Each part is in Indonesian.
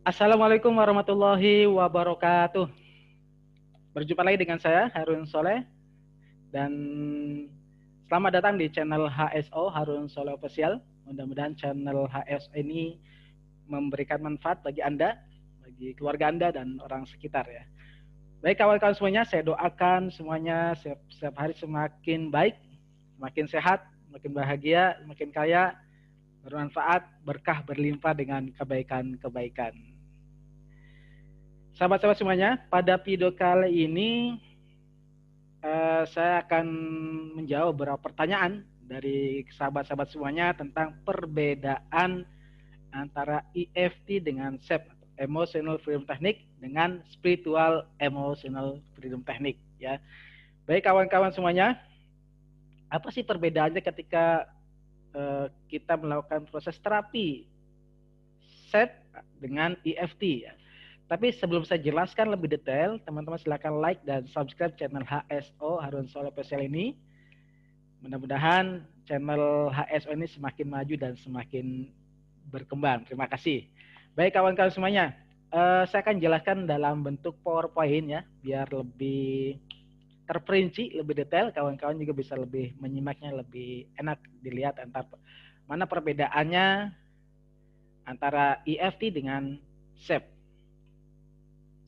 Assalamualaikum warahmatullahi wabarakatuh. Berjumpa lagi dengan saya Harun Soleh dan selamat datang di channel HSO Harun Soleh Official. Mudah-mudahan channel HSO ini memberikan manfaat bagi Anda, bagi keluarga Anda dan orang sekitar ya. Baik kawan-kawan semuanya, saya doakan semuanya setiap hari semakin baik, semakin sehat, semakin bahagia, semakin kaya, bermanfaat, berkah berlimpah dengan kebaikan-kebaikan. Sahabat-sahabat semuanya, pada video kali ini saya akan menjawab beberapa pertanyaan dari sahabat-sahabat semuanya tentang perbedaan antara EFT dengan SEP, Emotional Freedom Technique, dengan Spiritual Emotional Freedom Technique. Ya, baik kawan-kawan semuanya, apa sih perbedaannya ketika kita melakukan proses terapi SEP dengan EFT? Ya. Tapi sebelum saya jelaskan lebih detail, teman-teman silakan like dan subscribe channel HSO Harun Soleh Official ini. Mudah-mudahan channel HSO ini semakin maju dan semakin berkembang. Terima kasih. Baik kawan-kawan semuanya, saya akan jelaskan dalam bentuk PowerPoint ya, biar lebih terperinci, lebih detail. Kawan-kawan juga bisa lebih menyimaknya lebih enak dilihat antara mana perbedaannya antara EFT dengan SEP.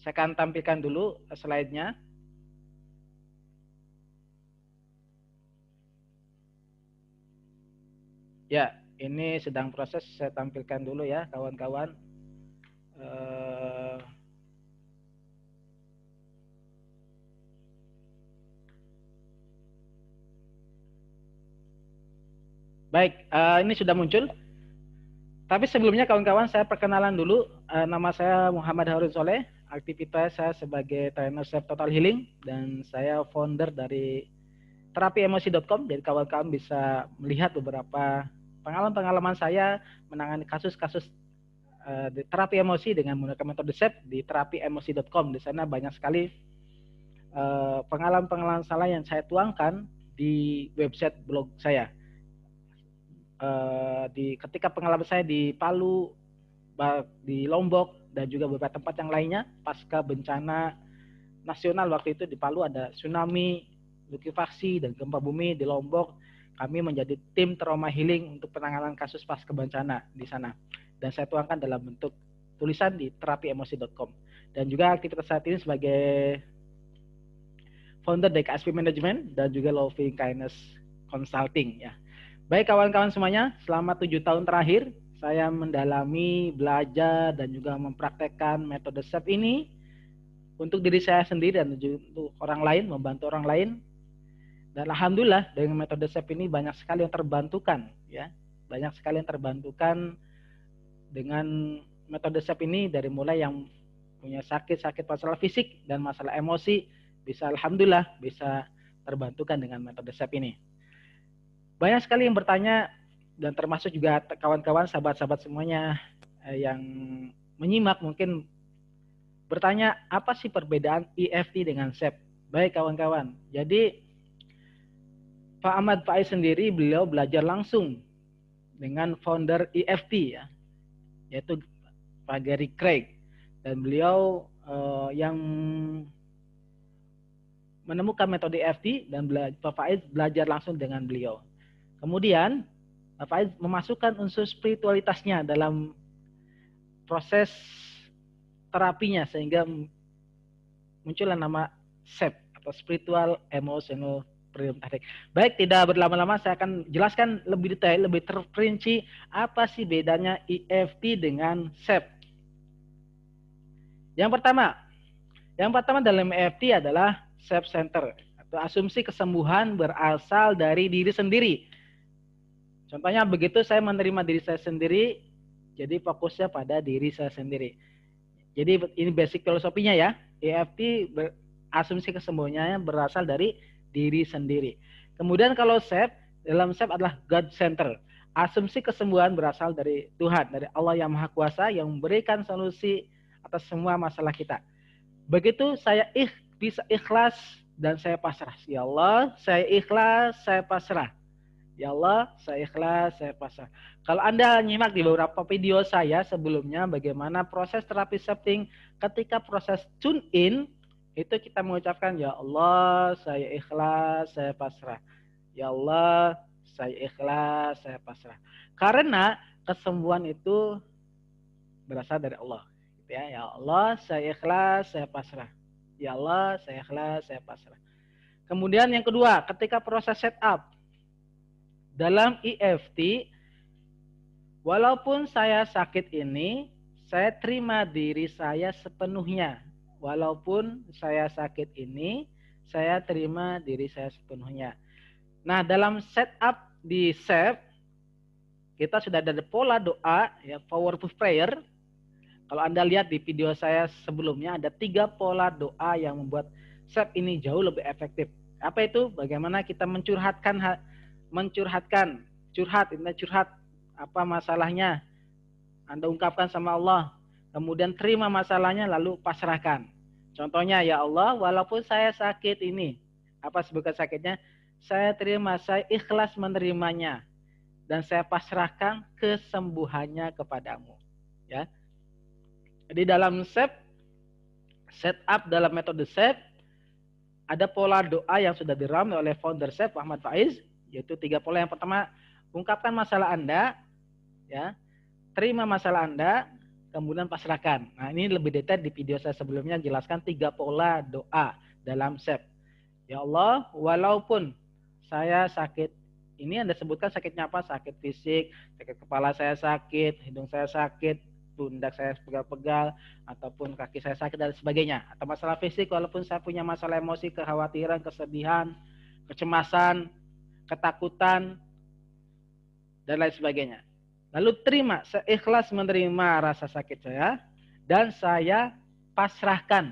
Saya akan tampilkan dulu slide-nya. Ya, ini sedang proses, saya tampilkan dulu ya kawan-kawan. Baik, ini sudah muncul. Tapi sebelumnya kawan-kawan, saya perkenalan dulu. Nama saya Muhammad Harun Soleh. Aktivitas saya sebagai trainer self total healing dan saya founder dari terapiemosi.com. Jadi kawan-kawan bisa melihat beberapa pengalaman-pengalaman saya menangani kasus-kasus di terapi emosi dengan menggunakan metode SEP di terapiemosi.com. Di sana banyak sekali pengalaman-pengalaman saya yang saya tuangkan di website blog saya. Ketika pengalaman saya di Palu, di Lombok, dan juga beberapa tempat yang lainnya pasca bencana nasional waktu itu. Di Palu ada tsunami, likuifaksi, dan gempa bumi. Di Lombok kami menjadi tim trauma healing untuk penanganan kasus pasca bencana di sana, dan saya tuangkan dalam bentuk tulisan di terapiemosi.com. Dan juga aktivitas saat ini sebagai founder dari KSP Management dan juga Loving Kindness Consulting ya. Baik kawan-kawan semuanya, selama 7 tahun terakhir saya mendalami, belajar, dan juga mempraktekkan metode SEP ini untuk diri saya sendiri dan untuk orang lain, membantu orang lain. Dan alhamdulillah dengan metode SEP ini banyak sekali yang terbantukan ya. Banyak sekali yang terbantukan dengan metode SEP ini, dari mulai yang punya sakit-sakit masalah fisik dan masalah emosi, bisa alhamdulillah bisa terbantukan dengan metode SEP ini. Banyak sekali yang bertanya, dan termasuk juga kawan-kawan, sahabat-sahabat semuanya yang menyimak mungkin bertanya, apa sih perbedaan EFT dengan SEP? Baik kawan-kawan, jadi Pak Ahmad Faiz sendiri, beliau belajar langsung dengan founder EFT ya, yaitu Pak Gary Craig, dan beliau yang menemukan metode EFT, dan Pak Faiz belajar langsung dengan beliau. Kemudian Pak Faiz memasukkan unsur spiritualitasnya dalam proses terapinya, sehingga muncullah nama SEP atau Spiritual Emotional Freedom Technique. Baik, tidak berlama-lama, saya akan jelaskan lebih detail, lebih terperinci apa sih bedanya EFT dengan SEP. Yang pertama dalam EFT adalah self center atau asumsi kesembuhan berasal dari diri sendiri. Contohnya begitu, saya menerima diri saya sendiri, jadi fokusnya pada diri saya sendiri. Jadi ini basic filosofinya ya. EFT asumsi kesembuhannya berasal dari diri sendiri. Kemudian kalau SEP, dalam SEP adalah God Center. Asumsi kesembuhan berasal dari Tuhan, dari Allah yang Maha Kuasa, yang memberikan solusi atas semua masalah kita. Begitu saya bisa ikhlas dan saya pasrah. Ya Allah, saya ikhlas, saya pasrah. Ya Allah, saya ikhlas, saya pasrah. Kalau Anda nyimak di beberapa video saya sebelumnya bagaimana proses terapi shifting ketika proses tune in itu kita mengucapkan ya Allah, saya ikhlas, saya pasrah. Ya Allah, saya ikhlas, saya pasrah. Karena kesembuhan itu berasal dari Allah. Ya Allah, saya ikhlas, saya pasrah. Ya Allah, saya ikhlas, saya pasrah. Kemudian yang kedua, ketika proses setup dalam EFT, walaupun saya sakit ini, saya terima diri saya sepenuhnya. Walaupun saya sakit ini, saya terima diri saya sepenuhnya. Nah, dalam setup di SAFE, kita sudah ada pola doa, ya, powerful prayer. Kalau Anda lihat di video saya sebelumnya, ada 3 pola doa yang membuat SAFE ini jauh lebih efektif. Apa itu? Bagaimana kita curhat, apa masalahnya, Anda ungkapkan sama Allah, kemudian terima masalahnya lalu pasrahkan. Contohnya, ya Allah, walaupun saya sakit ini, apa sebutkan sakitnya, saya terima, saya ikhlas menerimanya, dan saya pasrahkan kesembuhannya kepadamu. Ya. Di dalam setup dalam metode SAFE, ada pola doa yang sudah diramu oleh founder SAFE, Ahmad Faiz, yaitu 3 pola. Yang pertama, ungkapkan masalah Anda, ya, terima masalah Anda, kemudian pasrahkan. Nah, ini lebih detail di video saya sebelumnya, jelaskan 3 pola doa dalam SAFE. Ya Allah, walaupun saya sakit, ini Anda sebutkan sakitnya apa? Sakit fisik, sakit kepala saya sakit, hidung saya sakit, pundak saya pegal-pegal, ataupun kaki saya sakit dan sebagainya. Atau masalah fisik, walaupun saya punya masalah emosi, kekhawatiran, kesedihan, kecemasan, ketakutan, dan lain sebagainya. Lalu terima, saya ikhlas menerima rasa sakit saya, dan saya pasrahkan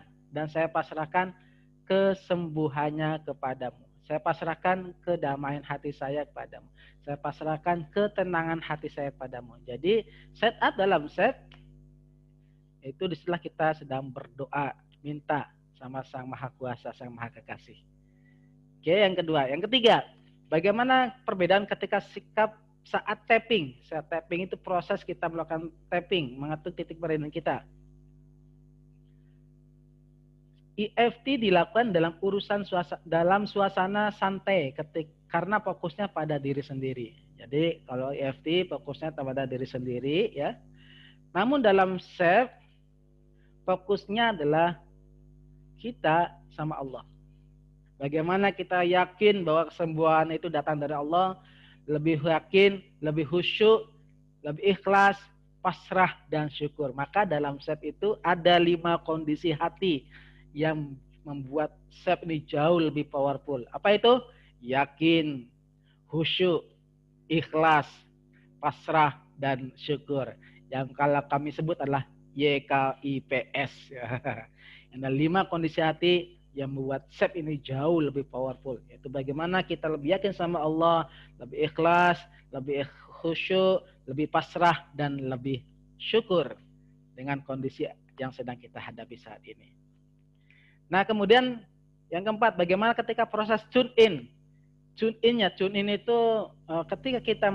kesembuhannya kepadamu. Saya pasrahkan kedamaian hati saya kepadamu. Saya pasrahkan ketenangan hati saya kepadamu. Jadi setup dalam SAFE itu disitulah kita sedang berdoa, minta sama Sang Maha Kuasa, Sang Maha Kekasih. Oke, yang kedua. Yang ketiga, bagaimana perbedaan ketika sikap saat tapping. Saat tapping itu proses kita melakukan tapping, mengetuk titik perindungan kita. EFT dilakukan dalam suasana santai karena fokusnya pada diri sendiri. Jadi kalau EFT fokusnya pada diri sendiri, ya. Namun dalam SAFE fokusnya adalah kita sama Allah. Bagaimana kita yakin bahwa kesembuhan itu datang dari Allah, lebih yakin, lebih khusyuk, lebih ikhlas, pasrah, dan syukur. Maka dalam SAFE itu ada 5 kondisi hati yang membuat SAFE ini jauh lebih powerful. Apa itu? Yakin, khusyuk, ikhlas, pasrah, dan syukur. Yang kalau kami sebut adalah YKIPS. Ada 5 kondisi hati yang membuat SAFE ini jauh lebih powerful. Yaitu bagaimana kita lebih yakin sama Allah, lebih ikhlas, lebih khusyuk, lebih pasrah, dan lebih syukur dengan kondisi yang sedang kita hadapi saat ini. Nah, kemudian yang keempat, bagaimana ketika proses tune in. Tune in itu ketika kita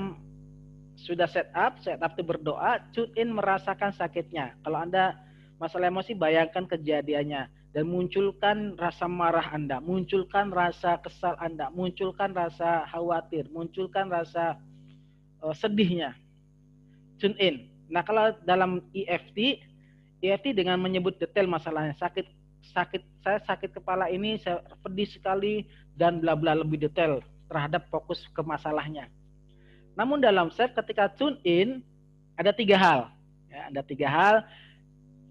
sudah setup itu berdoa, tune in merasakan sakitnya. Kalau Anda masalah emosi, bayangkan kejadiannya dan munculkan rasa marah Anda, munculkan rasa kesal Anda, munculkan rasa khawatir, munculkan rasa sedihnya. Tune in. Nah, kalau dalam EFT dengan menyebut detail masalahnya, saya sakit kepala ini, saya pedih sekali, dan bla bla, lebih detail terhadap fokus ke masalahnya. Namun dalam SAFE ketika tune in ada 3 hal. Ya, ada 3 hal.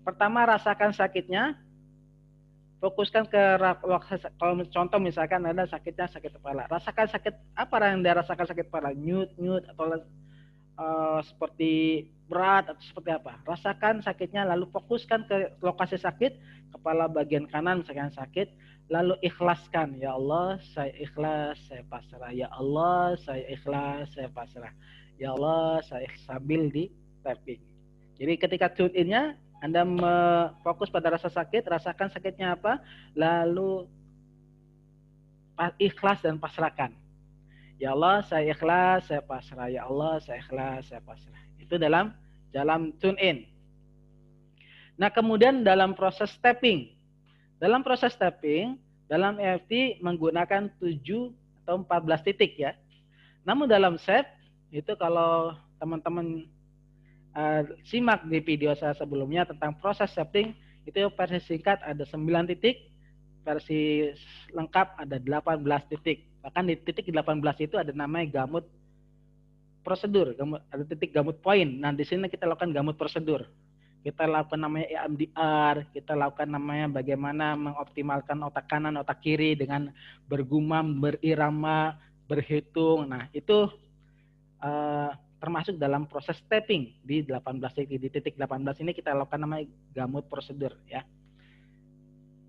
Pertama, rasakan sakitnya. Fokuskan ke, kalau contoh misalkan ada sakitnya sakit kepala. Rasakan sakit apa yang Anda rasakan sakit kepala? Nyut atau seperti berat atau seperti apa. Rasakan sakitnya, lalu fokuskan ke lokasi sakit, kepala bagian kanan misalkan sakit, lalu ikhlaskan. Ya Allah, saya ikhlas, saya pasrah. Ya Allah, saya ikhlas, saya pasrah. Ya Allah, saya sambil di tapping. Jadi ketika tune in-nya, Anda fokus pada rasa sakit, rasakan sakitnya apa, lalu ikhlas dan pasrahkan. Ya Allah, saya ikhlas, saya pasrah. Ya Allah, saya ikhlas, saya pasrah. Itu dalam tune in. Nah, kemudian dalam proses stepping. Dalam proses stepping, dalam EFT menggunakan 7 atau 14 titik ya. Namun dalam SEP, itu kalau teman-teman simak di video saya sebelumnya tentang proses stepping, itu versi singkat ada 9 titik, versi lengkap ada 18 titik. Bahkan di titik 18 itu ada namanya gamut prosedur, ada titik gamut poin. Nah, di sini kita lakukan gamut prosedur. Kita lakukan namanya EMDR, kita lakukan namanya bagaimana mengoptimalkan otak kanan, otak kiri dengan bergumam, berirama, berhitung. Nah, itu termasuk dalam proses stepping di 18 titik. Di titik 18 ini kita lakukan namanya gamut prosedur ya.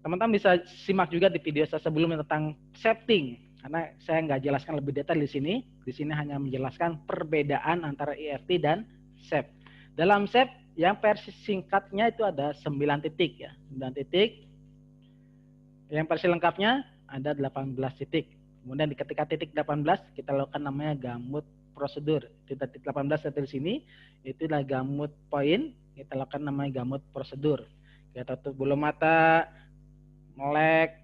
Teman-teman bisa simak juga di video saya sebelumnya tentang setting, karena saya nggak jelaskan lebih detail di sini. Di sini hanya menjelaskan perbedaan antara EFT dan SEP. Dalam SEP yang versi singkatnya itu ada 9 titik ya, 9 titik. Yang versi lengkapnya ada 18 titik. Kemudian di ketika titik 18 kita lakukan namanya gamut prosedur. Titik 18 dari sini itulah gamut poin, kita lakukan namanya gamut prosedur. Kita tutup bulu mata, melek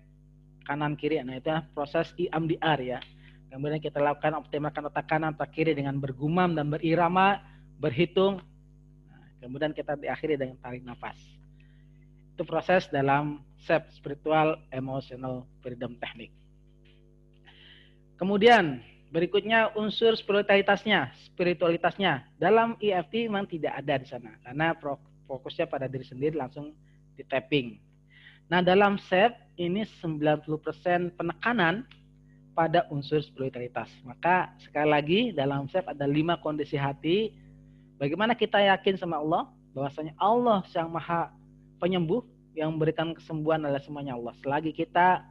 kanan kiri. Nah, itu proses EMDR ya. Kemudian kita lakukan optimalkan otak kanan, otak kiri dengan bergumam dan berirama, berhitung. Nah, kemudian kita diakhiri dengan tarik nafas. Itu proses dalam SEP, Spiritual Emotional Freedom Technique. Kemudian berikutnya unsur spiritualitasnya. Dalam EFT memang tidak ada di sana karena fokusnya pada diri sendiri, langsung di tapping. Nah, dalam SEP ini 90% penekanan pada unsur spiritualitas. Maka sekali lagi dalam SEP ada 5 kondisi hati. Bagaimana kita yakin sama Allah, bahwasanya Allah yang maha penyembuh, yang memberikan kesembuhan adalah semuanya Allah. Selagi kita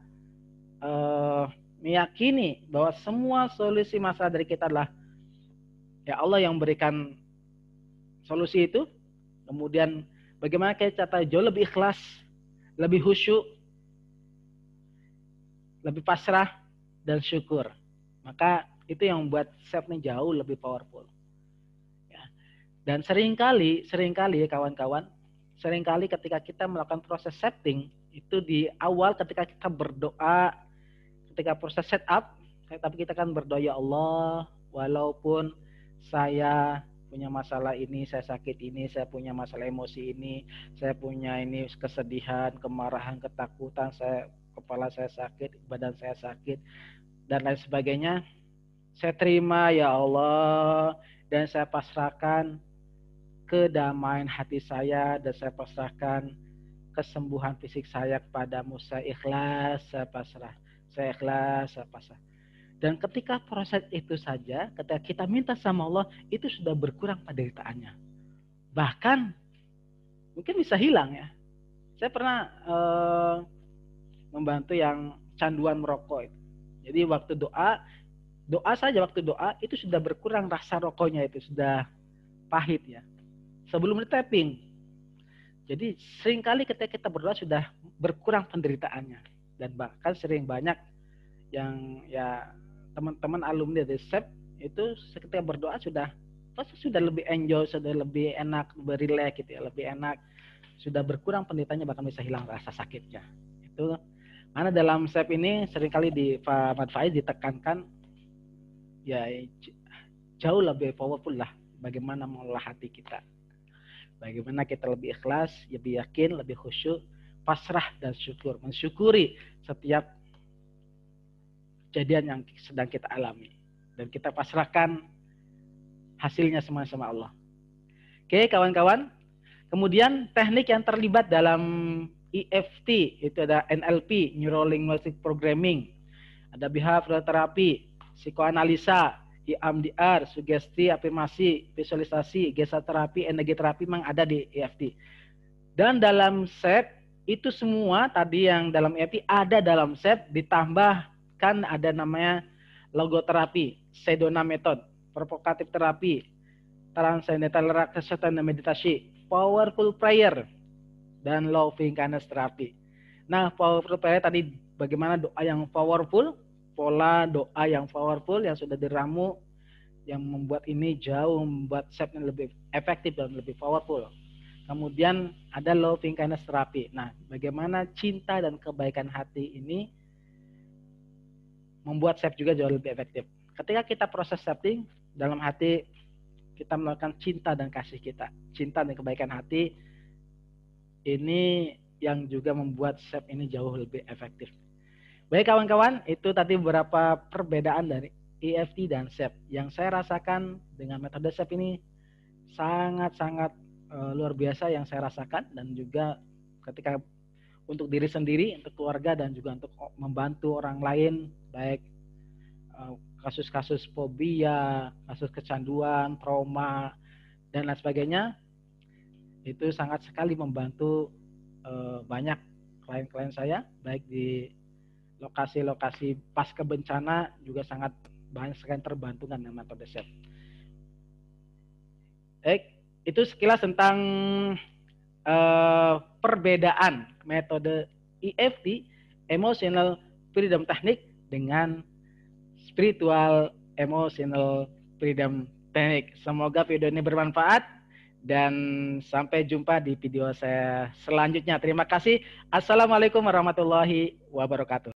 meyakini bahwa semua solusi masalah dari kita adalah ya Allah yang memberikan solusi itu, kemudian bagaimana kita jauh lebih ikhlas, lebih khusyuk, lebih pasrah, dan syukur. Maka itu yang membuat SEP ini jauh lebih powerful. Ya. Dan seringkali kawan-kawan, seringkali ketika kita melakukan proses setting, itu di awal ketika kita berdoa, ketika proses setup, tapi kita kan berdoa, ya Allah, walaupun saya punya masalah ini, saya sakit ini, saya punya masalah emosi ini, saya punya ini kesedihan, kemarahan, ketakutan, kepala saya sakit, badan saya sakit, dan lain sebagainya. Saya terima ya Allah, dan saya pasrahkan kedamaian hati saya, dan saya pasrahkan kesembuhan fisik saya kepadamu. Saya ikhlas, saya pasrah. Saya ikhlas, saya pasrah. Dan ketika proses itu saja, ketika kita minta sama Allah, itu sudah berkurang penderitaannya. Bahkan mungkin bisa hilang ya. Saya pernah membantu yang canduan merokok. Jadi waktu doa saja waktu doa itu sudah berkurang rasa rokoknya, itu sudah pahit ya. Sebelum di-tapping. Jadi seringkali ketika kita berdoa sudah berkurang penderitaannya. Dan bahkan banyak yang ya teman-teman alumni dari SEP itu ketika berdoa sudah lebih enjoy, sudah lebih enak, lebih relax gitu ya, lebih enak, sudah berkurang penderitaannya, bahkan bisa hilang rasa sakitnya. Itu mana dalam SEP ini seringkali di Pak Ahmad Faiz ditekankan ya jauh lebih powerful lah bagaimana mengolah hati kita. Bagaimana kita lebih ikhlas, lebih yakin, lebih khusyuk, pasrah dan syukur, mensyukuri setiap kejadian yang sedang kita alami, dan kita pasrahkan hasilnya semua sama Allah. Oke kawan-kawan, kemudian teknik yang terlibat dalam EFT itu ada NLP, Neuro Linguistic Programming, ada behavioral therapy, psikoanalisa, EMDR, sugesti, afirmasi, visualisasi, gestalt terapi, energi terapi memang ada di EFT. Dan dalam SEP itu semua tadi yang dalam EFT ada dalam SEP, ditambah kan ada namanya logoterapi, Sedona method, provokatif terapi, transcendental relaxation dan meditasi, powerful prayer, dan loving kindness terapi. Nah, powerful prayer tadi bagaimana doa yang powerful pola doa yang powerful yang sudah diramu, yang membuat ini jauh membuat SEP lebih efektif dan lebih powerful. Kemudian ada loving kindness therapy. Nah, bagaimana cinta dan kebaikan hati ini membuat SEP juga jauh lebih efektif. Ketika kita proses setting dalam hati, kita melakukan cinta dan kasih kita, cinta dan kebaikan hati, ini yang juga membuat SEP ini jauh lebih efektif. Baik kawan-kawan, itu tadi beberapa perbedaan dari EFT dan SEP. Yang saya rasakan dengan metode SEP ini sangat-sangat luar biasa yang saya rasakan, dan juga ketika untuk diri sendiri, untuk keluarga, dan juga untuk membantu orang lain, baik kasus-kasus fobia, kasus kecanduan, trauma, dan lain sebagainya, itu sangat sekali membantu banyak klien-klien saya, baik di lokasi-lokasi pasca bencana juga sangat banyak sekali terbantu dengan metode SEP. Baik, itu sekilas tentang perbedaan metode EFT, Emotional Freedom Technique, dengan Spiritual Emotional Freedom Technique. Semoga video ini bermanfaat, dan sampai jumpa di video saya selanjutnya. Terima kasih. Assalamualaikum warahmatullahi wabarakatuh.